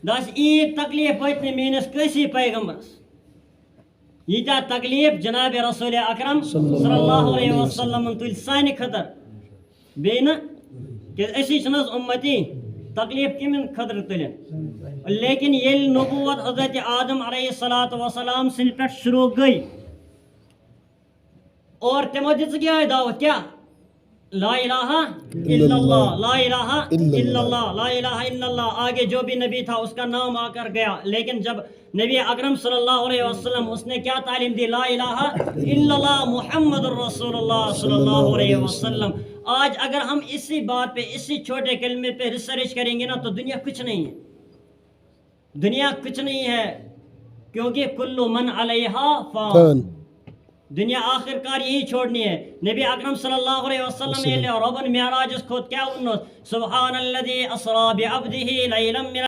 दस ईद तकलीफ वत मेनिस कसी पैगम्बरस यीत्या तकलीफ जनाब रसूल अकरम सल्लल्लाहु अलैहि वसल्लम तुल सानि खतर बेन कि असी छनस उम्मती तकलीफ किमिन खतर तुलिन लेकिन येल नबूवत हजरत आदम अलैहिस्सलातु वस्सलाम सिन पे शुरू गई और तमो दिस क्या दावत क्या ला इलाहा इल्लल्लाह ला इलाहा इल्लल्लाह ला इलाहा इल्लल्लाह। आगे जो भी नबी था उसका नाम आकर गया, लेकिन जब नबी अकरम सल्लल्लाहु अलैहि वसल्लम उसने क्या तालीम दी, ला इलाहा इल्लल्लाह मुहम्मदुर रसूलुल्लाह सल्लल्लाहु अलैहि वसल्लम। आज अगर हम इसी बात पे इसी छोटे कलमे पे रिसर्च करेंगे ना तो दुनिया कुछ नहीं है, दुनिया कुछ नहीं है, क्योंकि कुल्लु मन अलैहा फान, दुनिया आखिरकार यही छोड़नी है। नबी अकरम सल्लल्लाहु अलैहि वसल्लम ने रबन मेराज खोद क्या उन्नो सुब्हानल्लज़ी अस्रा बिअब्दिही लैलम